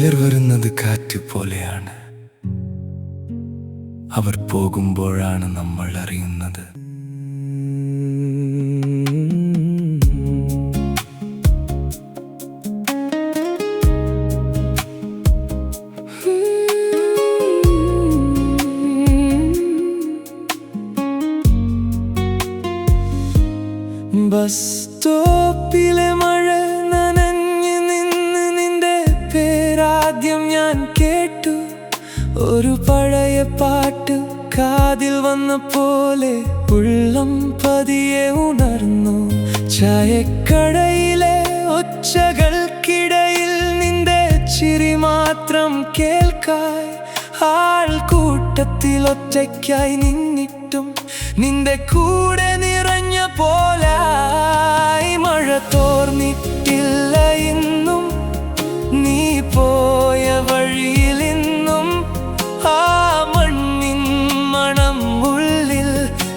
ചിലർ വരുന്നത് കാറ്റ് പോലെയാണ്. അവർ പോകുമ്പോഴാണ് നമ്മൾ അറിയുന്നത്. ബസ് സ്റ്റോപ്പിലെ മഴ നനഞ്ഞ് നിന്ന് നിന്റെ പേരാദ്യം ഞാൻ കേട്ടു. ഒരു പഴയ പാട്ട് കാതിൽ വന്ന പോലെ ഉള്ളം പതിയെ ഉണർന്നു. ചായക്കടയിലെ ഒച്ചകൾക്കിടയിൽ നിന്റെ ചിരി മാത്രം കേൾക്കായി. ആൾക്കൂട്ടത്തിൽ ഒറ്റയ്ക്കായി നിന്നിട്ടും നിന്റെ കൂടെ നിറഞ്ഞ പോലായി. മഴ തോർന്നിട്ടില്ല ഇന്നും, നീ പോയ വഴിയിൽ ഇന്നും ആ മണ്ണിൻ മണം ഉള്ളിൽ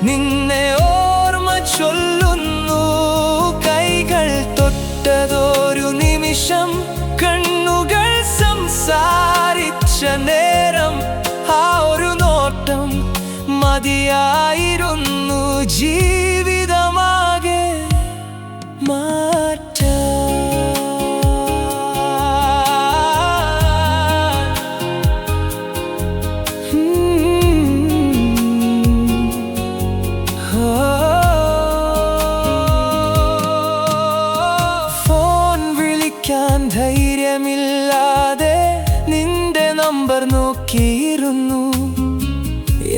നിന്നെ ഓർമ്മ ചൊല്ലുന്നു. കൈകൾ തൊട്ടതൊരു നിമിഷം, കണ്ണുകൾ സംസാരിച്ച നേരം, ആ ഒരു നോട്ടം മതിയായിരുന്നു ജീവിതമാകെ മാറ്റാൻ. ഫോൺ വിളിക്കാൻ ധൈര്യമില്ലാതെ നിന്റെ നമ്പർ നോക്കിയിരുന്നു.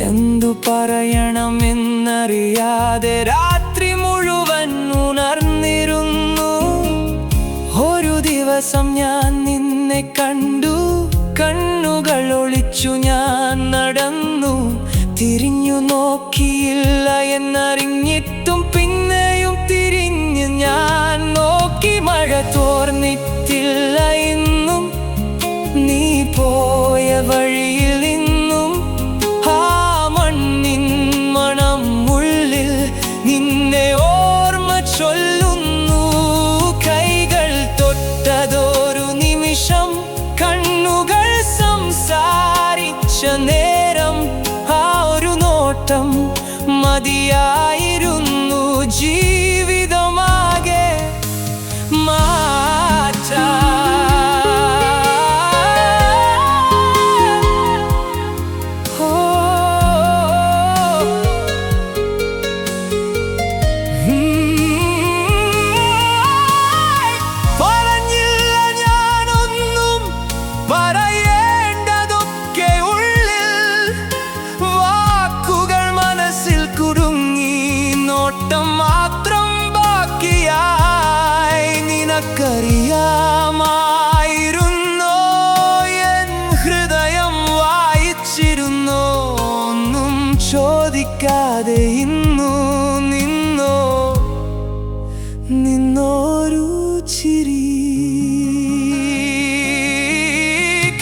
എന്തു പറയണമെന്നറിയാതെ രാത്രി മുഴുവൻ ഉണർന്നിരുന്നു. ഒരു ദിവസം ഞാൻ നിന്നെ കണ്ടു, കണ്ണുകൾ ഒളിച്ചു ഞാൻ നടന്നു. തിരിഞ്ഞു നോക്കിയില്ല എന്നറിഞ്ഞിട്ടും പിന്നെയും തിരിഞ്ഞ് ഞാൻ നോക്കി. മഴ തോർന്നിട്ടില്ല ഇന്നും, നീ പോയ വഴിയിൽ ഇന്നും ആ മണ്ണിൻ മണം ഉള്ളിൽ നിന്നെ ഓർമ്മ ചൊല്ലുന്നു. കൈകൾ തൊട്ടതൊരു നിമിഷം, കണ്ണുകൾ സംസാരിച്ച നേരം, ആ ഒരു നോട്ടം മതിയായിരുന്നു ജീവിതമാകെ മാറ്റാൻ. മാത്രം ബാക്കിയായി. നിനക്കറിയാമായിരുന്നോ എൻ ഹൃദയം വായിച്ചിരുന്നോ? ഒന്നും ചോദിക്കാതെ ഇന്നു നിന്നോരു ചിരി.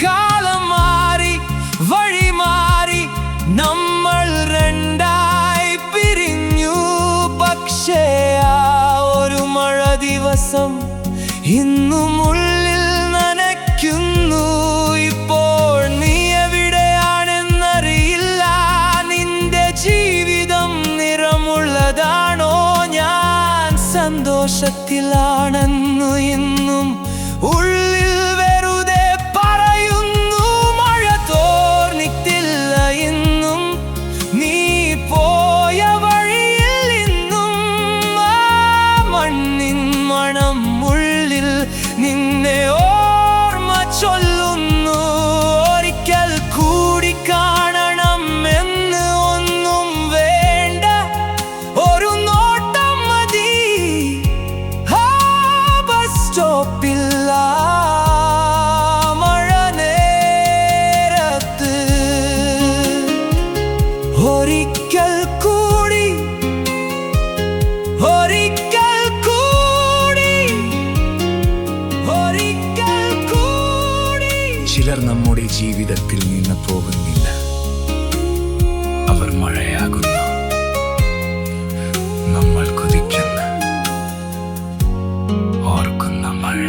കാലം മാറി, വഴി മാറി, നമ്മൾ രണ്ടായി പിരിഞ്ഞു. പക്ഷേ ആ ഒരു മഴ ദിവസം ഇന്നും ഉള്ളിൽ നനയ്ക്കുന്നു. ഇപ്പോൾ നീ എവിടെയാണെന്നറിയില്ല. നിന്റെ ജീവിതം നിറമുള്ളതാണോ? ഞാൻ സന്തോഷത്തിലാണെന്നു എന്നും ഉള്ളിൽ വെറുതെ പറയുന്നു. മഴ തോർന്നിട്ടില്ല ഇന്നും, നീ പോയ വഴിയിൽ ഇന്നും ആ മണ്ണിൻ മണം ഉള്ളിൽ നിന്നെ ഓർമ്മ ചൊല്ലുന്നു. ഒരിക്കൽ കൂടി കാണണം എന്ന് ഒന്നും വേണ്ട, ഒരു നോട്ടം മതി. ആ ബസ് സ്റ്റോപ്പിൽ മഴ നേരത്ത് ഒരിക്കൽ കൂടി, ഒരിക്കൽ കൂടി, ഒരിക്കൽ കൂടി. ചിലർ നമ്മുടെ ജീവിതത്തിൽ നിന്ന് പോകുന്നില്ല, അവർ മഴയാകുന്നു. നമ്മൾ കുതിക്കുന്ന ഓർക്കുന്ന മഴ.